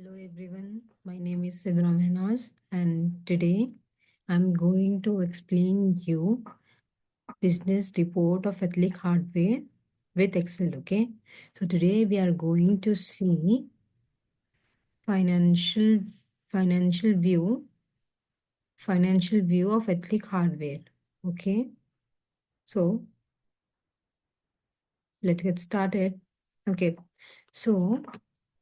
Hello everyone, my name is Sidra Mehnaz and today I'm going to explain you business report of Ethnic Hardware with Excel, okay? So today we are going to see financial financial view financial view of Ethnic Hardware, okay? So let's get started. Okay. So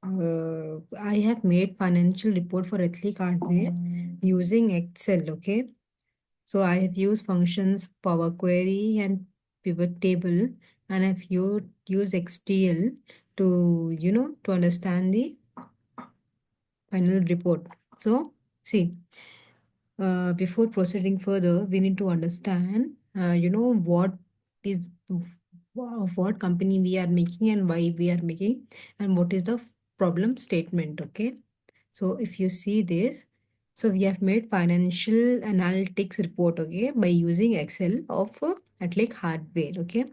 I have made financial report for Ethnic Hardware using Excel, okay? So I have used functions Power Query and pivot table, and I've used XTL to understand the final report. So see, before proceeding further, we need to understand, what is of what company we are making and why we are making, and what is the problem statement. Okay. So if you see this, so we have made financial analytics report, okay, by using Excel of Atlic hardware, okay,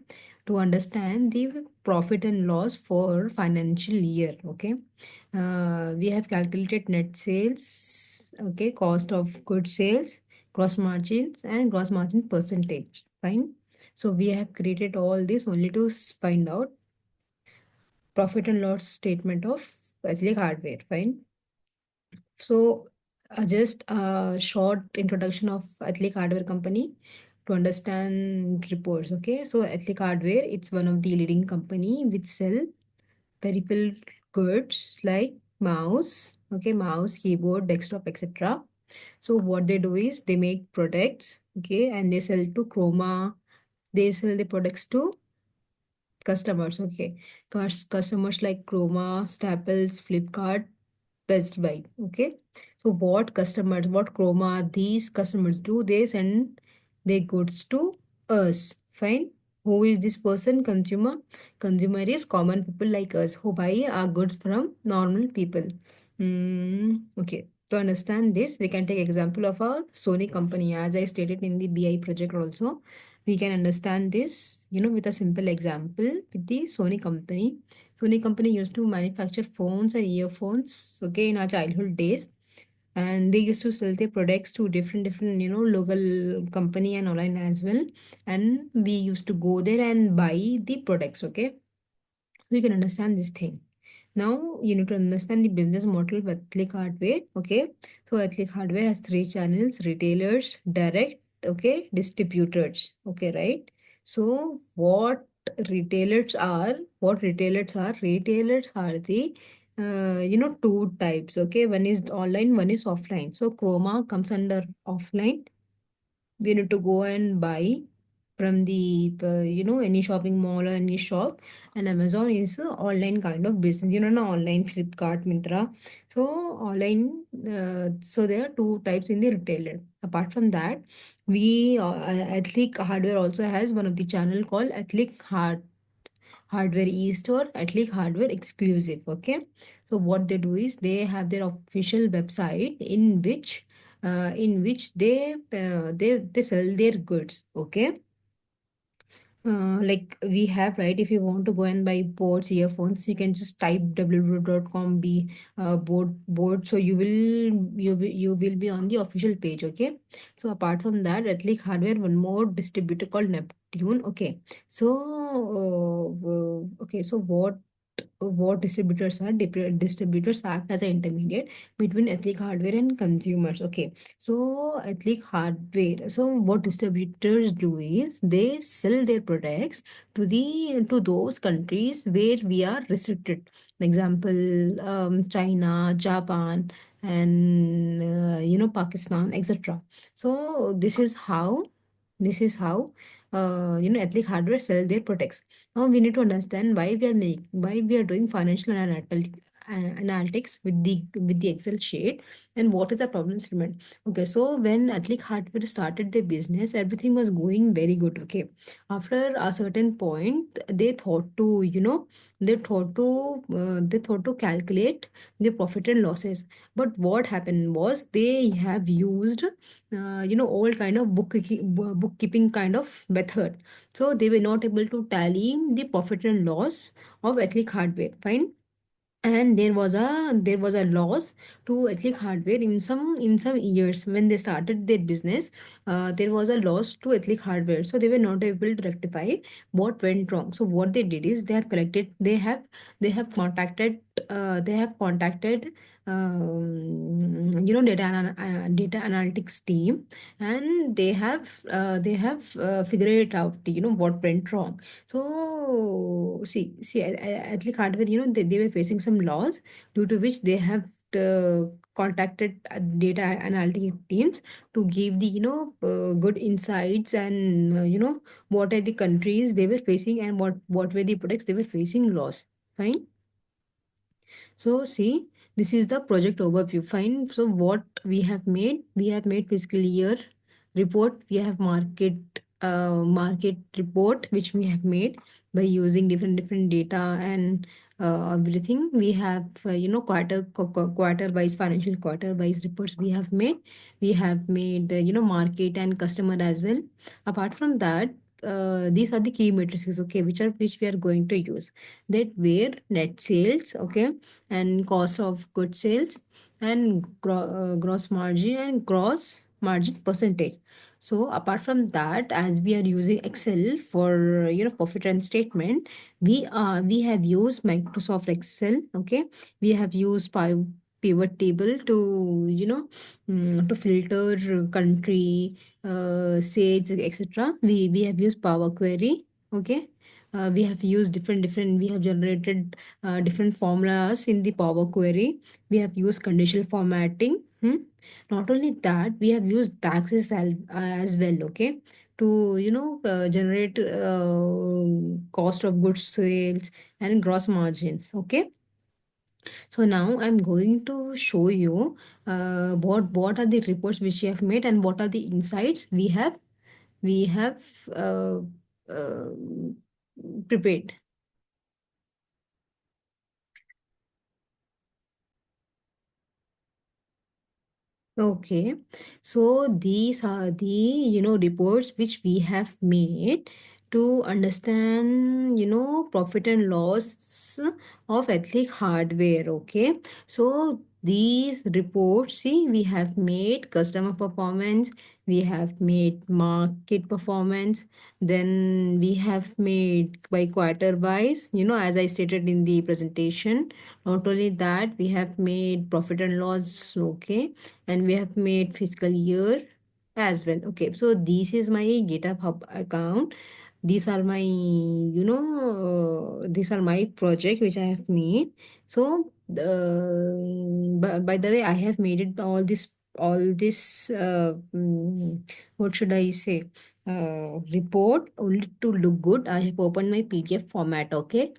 to understand the profit and loss for financial year, okay. We have calculated net sales, okay, cost of goods sales, gross margins, and gross margin percentage. Fine. So we have created all this only to find out profit and loss statement of Atlic hardware. Fine. So, just a short introduction of Athletic Hardware Company to understand reports. Okay, so Athletic Hardware, it's one of the leading company which sell peripheral goods like mouse, keyboard, desktop, etc. So what they do is they make products, okay, and they sell to Chroma. They sell the products to customers, okay. Customers like Chroma, Staples, Flipkart, Best Buy. Okay. So what Chroma these customers do, they send their goods to us. Fine. Who is this person? Consumer. Consumer is common people like us who buy our goods from normal people. Okay. To understand this, we can take example of a Sony company. As I stated in the BI project also, we can understand this, with a simple example with the Sony company. Sony company used to manufacture phones and earphones, okay, in our childhood days. And they used to sell their products to different, local company and online as well. And we used to go there and buy the products, okay. We can understand this thing. Now you need to understand the business model of Athletic Hardware. Okay. So Athletic Hardware has three channels: retailers, direct, okay, distributors. Okay, right? So retailers are the two types. Okay. One is online, one is offline. So Chroma comes under offline. We need to go and buy from the any shopping mall or any shop. And Amazon is a online kind of business, no, online Flipkart, Mintra. So online, so there are two types in the retailer. Apart from that, we Athletic Hardware also has one of the channel called Athletic Hardware East or Athletic Hardware Exclusive. Okay. So what they do is they have their official website in which they sell their goods. Okay. Like we have, right, if you want to go and buy boards, earphones, you can just type www.com b board, so you will be on the official page. Okay. So apart from that, Athletic Hardware, one more distributor called Neptune. Okay. So okay, so what distributors act as an intermediate between Ethnic Hardware and consumers. Okay. So Ethnic Hardware, so what distributors do is they sell their products to those countries where we are restricted. Example, China, Japan, and Pakistan, etc. So this is how Ethnic Hardware sell their products. Now we need to understand why we are doing financial analytics with the Excel sheet, and what is the problem statement. Okay, so when Ethnic Hardware started their business, everything was going very good. Okay, after a certain point, they thought to calculate the profit and losses. But what happened was they have used all kind of bookkeeping kind of method. So they were not able to tally the profit and loss of Ethnic Hardware. Fine. and there was a loss to ethnic hardware in some years when they started their business. There was a loss to ethnic hardware, so they were not able to rectify what went wrong. So what they did is they have contacted data analytics team, and they have figured it out, what went wrong. So see, ethnic hardware, they were facing some laws, due to which they have contacted data analytic teams to give the good insights, and what are the countries they were facing, and what were the products they were facing loss. Fine. So see, this is the project overview. Fine. So what we have made fiscal year report. We have market report which we have made by using different data and everything. We have quarter wise, financial quarter wise reports we have made. We have made market and customer as well. Apart from that, these are the key matrices, okay, which we are going to use. That where net sales, okay, and cost of goods sales, and gross margin and gross margin percentage. So apart from that, as we are using Excel for profit and statement, we have used Microsoft Excel, okay. We have used pivot table to to filter country, sales, etc. We have used Power Query, okay. We have used different we have generated different formulas in the Power Query. We have used conditional formatting. Not only that, we have used taxes as well, okay, to generate cost of goods sales and gross margins, okay. So now I'm going to show you what are the reports which we have made, and what are the insights we have uh, prepared. Okay, so these are the reports which we have made to understand profit and loss of ethnic hardware. Okay, so these reports, see, we have made customer performance, we have made market performance, then we have made by quarter wise, as I stated in the presentation. Not only that, we have made profit and loss, okay, and we have made fiscal year as well. Okay, so this is my GitHub Hub account. These are my these are my project which I have made. So by the way, I have made it all this what should I say, report only to look good. I have opened my PDF format, okay.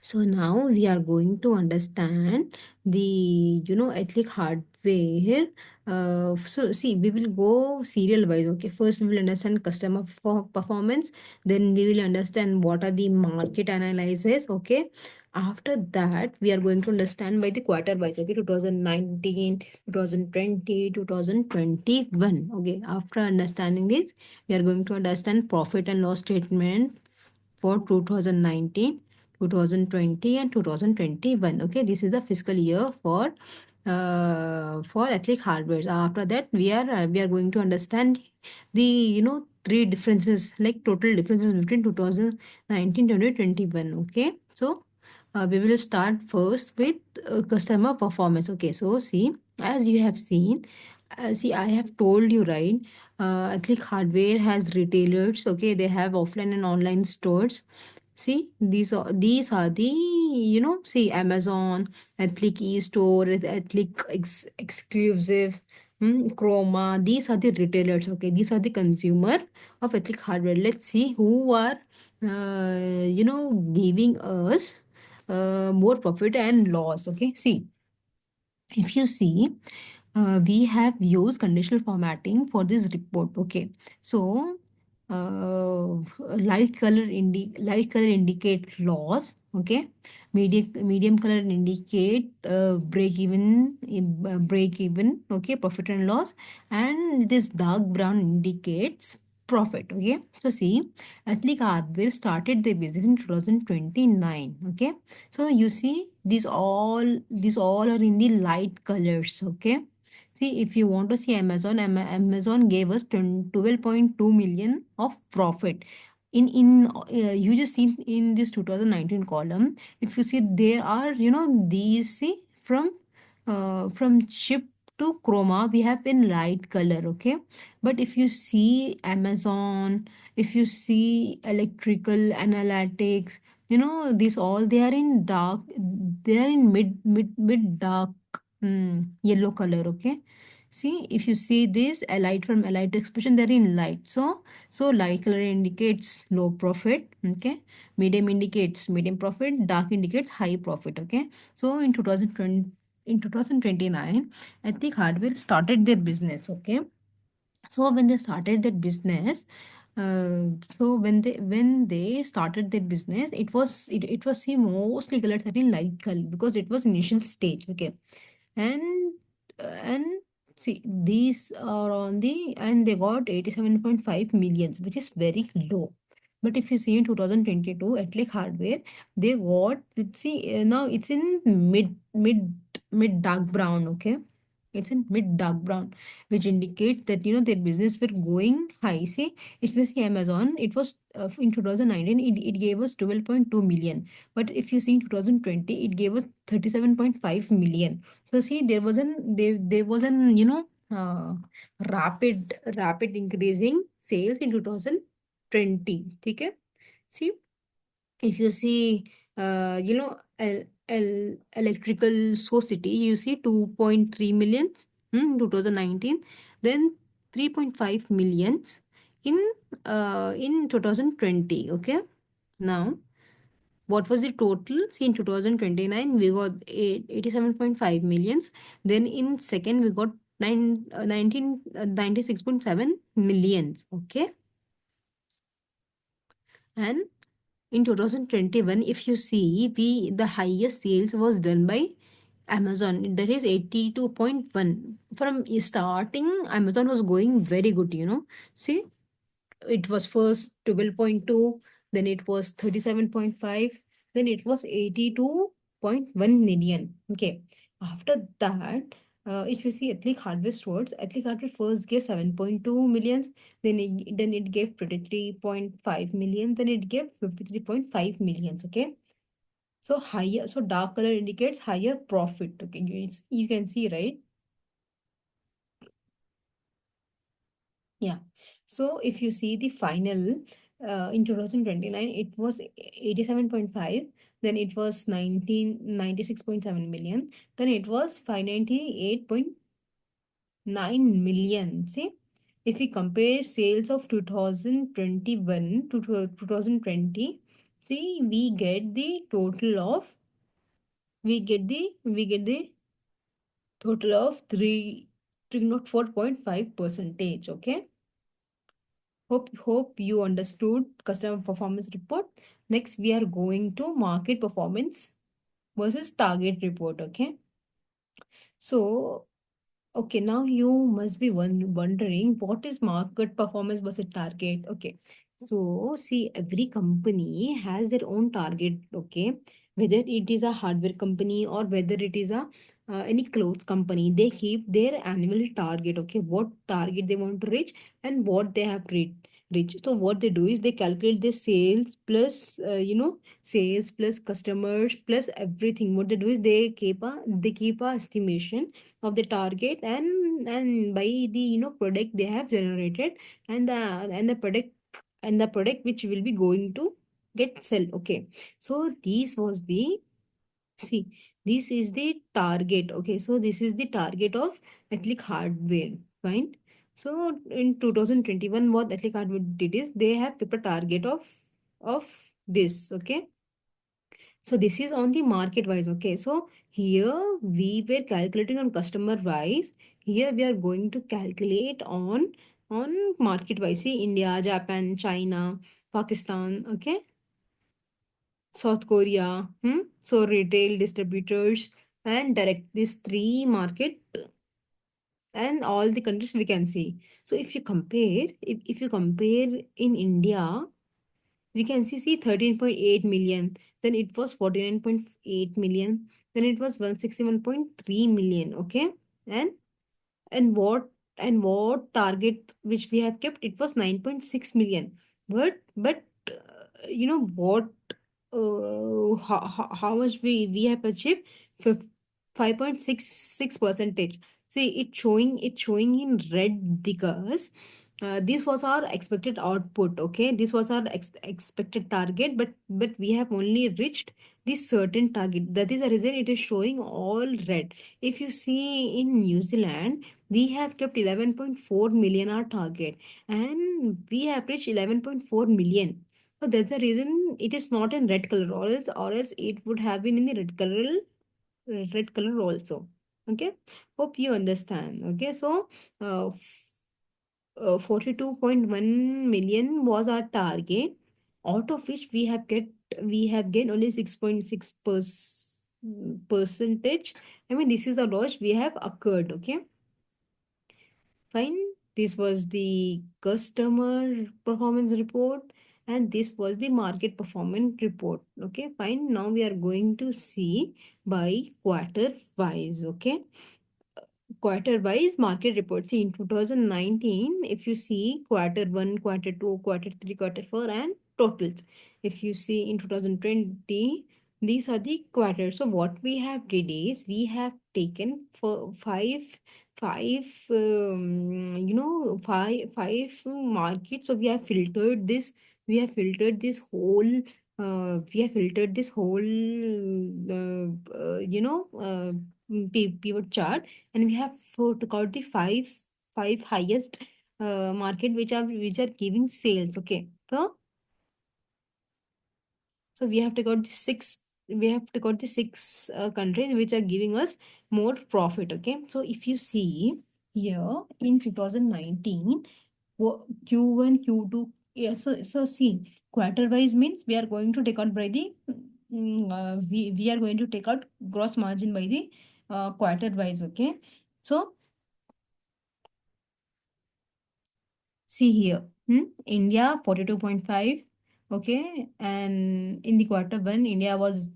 So now we are going to understand the ethnic hardware. So see, we will go serial wise. Okay, first we will understand customer performance. Then we will understand what are the market analysis. Okay. After that, we are going to understand by the quarter wise. Okay, 2019, 2020, 2021. Okay, after understanding this, we are going to understand profit and loss statement for 2019, 2020, and 2021. Okay, this is the fiscal year for ethnic hardware. After that, we are going to understand the three differences, like total differences between 2019, 2021. Okay, so we will start first with customer performance. Okay, so see, as you have seen, see, I have told you, right? Ethnic hardware has retailers. Okay, they have offline and online stores. See, these are the see, Amazon, Ethnic e-store, Ethnic exclusive, Chroma. These are the retailers. Okay, these are the consumer of ethnic hardware. Let's see who are giving us more profit and loss. Okay, see, if you see, we have used conditional formatting for this report. Okay, so light color indicate loss. Okay, medium color indicate break even. Okay, profit and loss, and this dark brown indicates profit. Okay, so see, Ethnic Hardware started their business in 2029. Okay, so you see these all are in the light colors. Okay, see, if you want to see Amazon, Amazon gave us 12.2 million of profit. In you just see in this 2019 column, if you see, there are, these, see, from chip to chroma, we have in light color. Okay, but if you see Amazon, if you see electrical analytics, these all, they are in dark, they are in mid dark, yellow color. Okay, see, if you see this, a light from a light expression, they're in light. So light color indicates low profit. Okay, medium indicates medium profit, dark indicates high profit. Okay, so in 2020, in 2029, I think Hardware started their business. Okay, so when they started their business, so when they started their business, it was, see, mostly colored in light color because it was initial stage. Okay, and and see, these are on the, and they got 87.5 millions, which is very low. But if you see in 2022, at like Hardware, they got, let's see, now it's in mid dark brown. Okay, it's in mid dark brown, which indicates that, their business were going high. See, if you see Amazon, it was, in 2019, it gave us 12.2 million. But if you see in 2020, it gave us 37.5 million. So see, there was an rapid increasing sales in 2020. Okay, see, if you see, electrical society, you see 2.3 millions, 2019, then 3.5 millions in in 2020. Okay, now what was the total? See, in 2029, we got 87.5 millions. Then in second, we got 96.7 millions. Okay, and in 2021, if you see, the highest sales was done by Amazon. That is 82.1. From starting, Amazon was going very good. See, it was first 12.2, then it was 37.5, then it was 82.1 million. Okay, after that, if you see Ethnic Hardware stores, Ethnic Hardware first gave 7.2 millions, then it gave 23.5 million, then it gave 53.5 millions. Okay, so higher, so dark color indicates higher profit. Okay, you can see, right? Yeah. So if you see the final, in 2029, it was 87.5, then it was 96.7 million, then it was 598.9 million. See, if we compare sales of 2021 to 2020, see, we get the total of 304.5 percentage. Okay. Hope you understood customer performance report. Next, we are going to market performance versus target report. Okay. So, okay, now you must be wondering, what is market performance versus target? Okay, so see, every company has their own target. Okay, whether it is a hardware company or whether it is a any clothes company, they keep their annual target. Okay, what target they want to reach and what they have reached. So what they do is they calculate their sales plus sales plus customers plus everything. What they do is they keep a estimation of the target, and by the product they have generated, and the product which will be going to get sell. Okay, so see, this is the target. Okay, so this is the target of Ethnic Hardware. Fine. So in 2021, what Ethnic Hardware did is they have kept a target of this. Okay, so this is on the market wise. Okay, so here we were calculating on customer wise. Here we are going to calculate on market wise. See, India, Japan, China, Pakistan. Okay, South Korea. So retail, distributors, and direct. These three market and all the countries we can see. So if you compare in India, we can see 13.8 million, then it was 49.8 million, then it was 161.3 million. Okay. and and what target which we have kept, it was 9.6 million. But you know what, how much we have achieved? 5.66 percentage. See, it's showing in red because this was our expected output. Okay, this was our expected target, but we have only reached this certain target. That is the reason it is showing all red. If you see in New Zealand, we have kept 11.4 million our target, and we have reached 11.4 million. So that's the reason it is not in red color, or else it would have been in the red color also. Okay, hope you understand. Okay, so 42.1 million was our target, out of which we have gained only 6.6 percentage. I mean, this is the loss we have occurred. Okay, fine. This was the customer performance report, and this was the market performance report. Okay, fine. Now we are going to see by quarter wise. Okay, quarter wise market report. See, in 2019, if you see quarter 1, quarter 2, quarter 3, quarter 4, and totals. If you see in 2020, these are the quarters. So what we have did is we have taken for five markets. So we have filtered this whole pivot chart, and we have took out the five highest market which are giving sales. Okay, so we have to got the six countries which are giving us more profit. Okay, so if you see here in 2019, Q1, Q2, yeah, so see, quarter wise means we are going to take out by the we are going to take out gross margin by the quarter wise. Okay, so see here, India 42.5. Okay, and in the quarter one, India was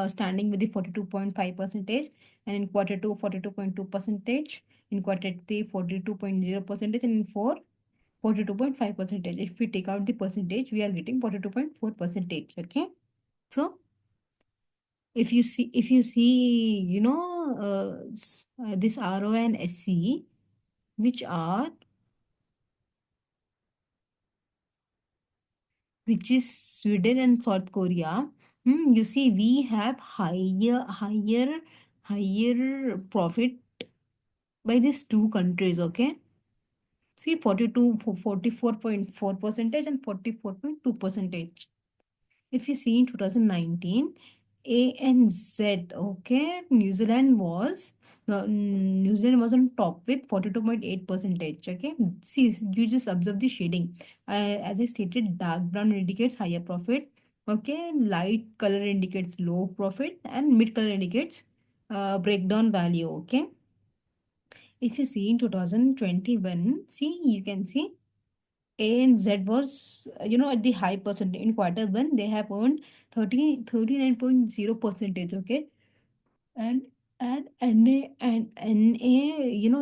standing with the 42.5 percentage, and in quarter two, 42.2 percentage, in quarter three, 42.0 percentage, and in four, 42.5 percentage. If we take out the percentage, we are getting 42.4 percentage. Okay, so if you see, this RO and SC, which are which is Sweden and South Korea. You see, we have higher profit by these two countries. Okay, see, 44.4 percentage and 44.2 percentage. If you see in 2019, ANZ, okay, New Zealand was on top with 42.8 percentage. Okay, see, you just observe the shading. As I stated, dark brown indicates higher profit. Okay, light color indicates low profit, and mid color indicates breakdown value. Okay, if you see in 2021, see, you can see A and Z was, at the high percentage. In quarter one, they have earned 39.0 percentage. Okay, and NA,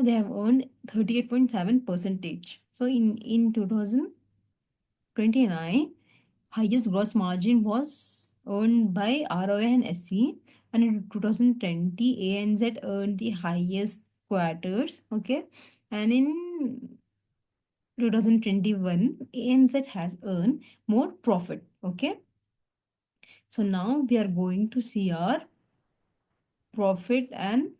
they have earned 38.7 percentage. So in 2029, highest gross margin was earned by ROA and SC, and in 2020, ANZ earned the highest quarters. Okay, and in 2021, ANZ has earned more profit. Okay, so now we are going to see our profit and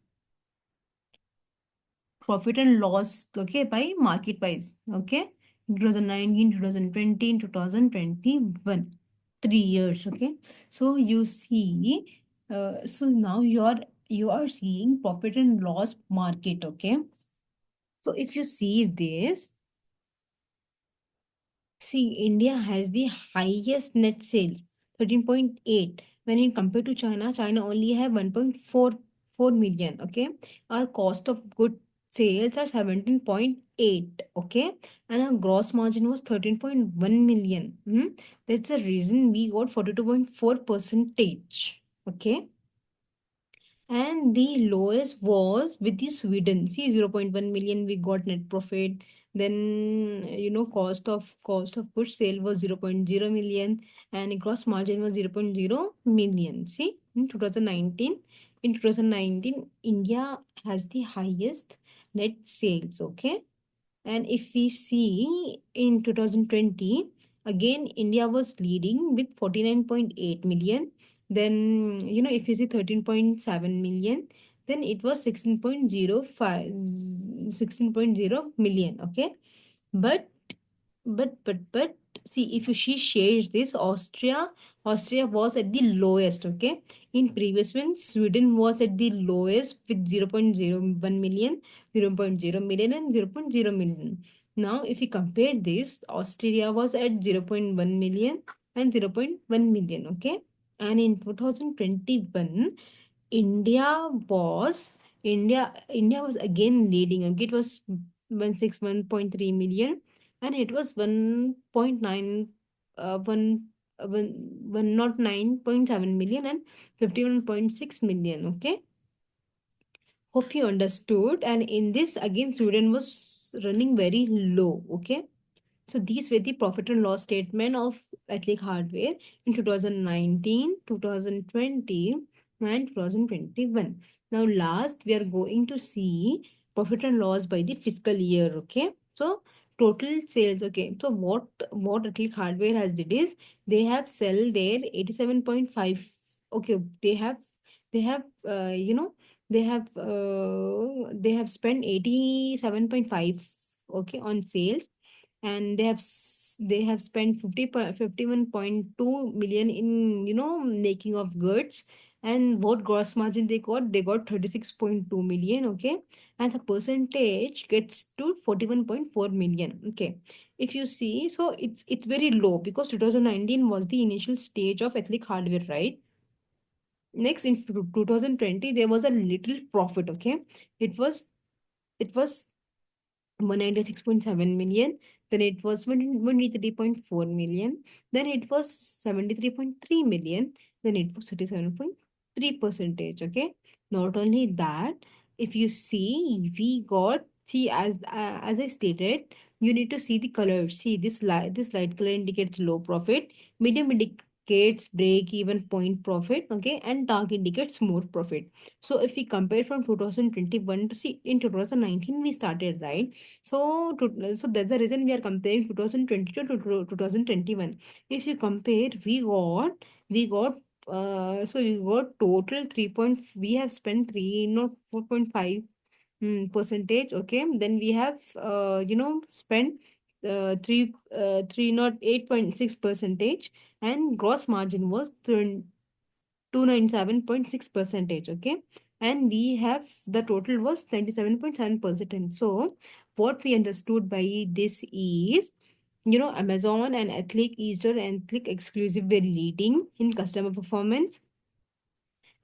loss. Okay, by market wise. Okay, 2019, 2020, 2021, 3 years. Okay, so you see, so now you are seeing profit and loss market. Okay, so if you see this, see, India has the highest net sales, 13.8. When in compared to China, China only have 1.44 million. Okay. Our cost of goods sales are 17.8, okay, and our gross margin was 13.1 million. That's the reason we got 42.4 percentage, okay. And the lowest was with the Sweden. See, 0.1 million we got net profit. Then cost of goods sale was 0.0 million, and gross margin was 0.0 million. See, in 2019, India has the highest net sales. Okay, and if we see in 2020, again India was leading with 49.8 million. Then, if you see 13.7 million, then it was 16.0 million. Okay. But but see, if you she shares this, Austria was at the lowest. Okay, in previous one Sweden was at the lowest with 0.01 million, 0.0 million, and 0.0 million. Now if we compare this, Austria was at 0.1 million and 0.1 million. Okay, and in 2021 India was again leading. Okay, it was 161.3 million, and it was 1.9 1 109.7 million and 51.6 million. Okay, hope you understood. And in this again Sweden was running very low. Okay, so these were the profit and loss statement of Ethnic Hardware in 2019, 2020, and 2021. Now last we are going to see profit and loss by the fiscal year. Okay. So total sales. Okay. So what Ethnic Hardware has did is they have sell their 87.5. Okay. They have they have spent 87.5, okay, on sales, and they have spent 51.2 million in making of goods. And what gross margin they got 36.2 million. Okay, and the percentage gets to 41.4 million. Okay, if you see, so it's very low because 2019 was the initial stage of ethnic hardware, right? Next, in 2020 there was a little profit. Okay, it was 196.7 million, then it was 123.4 million, then it was 73.3 million, then it was 37.3 percentage. Okay, not only that, if you see, as I stated, you need to see the colors. See, this light color indicates low profit, medium indicates break even point profit, okay, and dark indicates more profit. So if we compare from 2021 to, see, in 2019 we started, right? So that's the reason we are comparing 2020 to 2021. If you compare, we got total 3 point, we have spent 3, not 4.5 percentage. Okay, then we have spent 308.6 percentage, and gross margin was 297.6 percentage. Okay, and we have the total was 97.7%. So what we understood by this is, Amazon and Ethnic Easter and Ethnic Exclusive were leading in customer performance,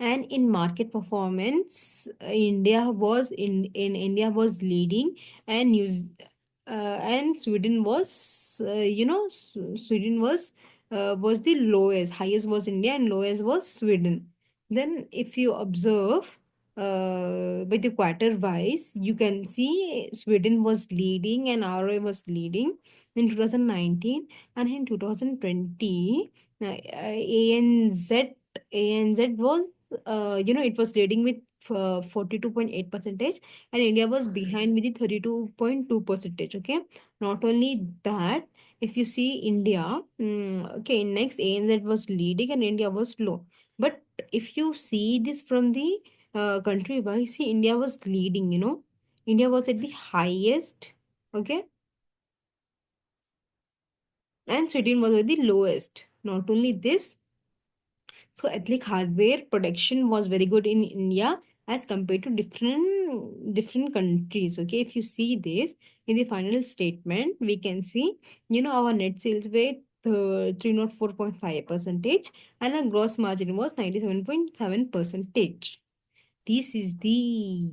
and in market performance, India was leading, and and Sweden was the lowest. Highest was India and lowest was Sweden. Then if you observe by the quarter wise, you can see Sweden was leading and ROA was leading in 2019, and in 2020 ANZ was it was leading with 42.8 percentage, and India was behind with the 32.2 percentage. Okay, not only that, if you see India, okay, next ANZ was leading and India was low. But if you see this from the country wise, see, India was leading. India was at the highest. Okay, and Sweden was at the lowest. Not only this, so ethnic hardware production was very good in India as compared to different countries. Okay, if you see this in the final statement, we can see, our net sales were 304.5 percentage, and our gross margin was 97.7 percentage. this is the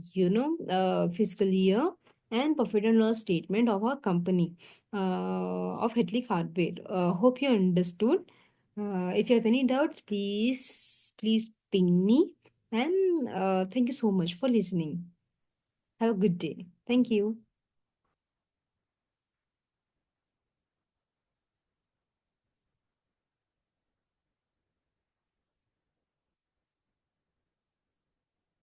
fiscal year and profit and loss statement of our company, of Hetlick Hardware. Hope you understood. If you have any doubts, please ping me. And thank you so much for listening. Have a good day. Thank you.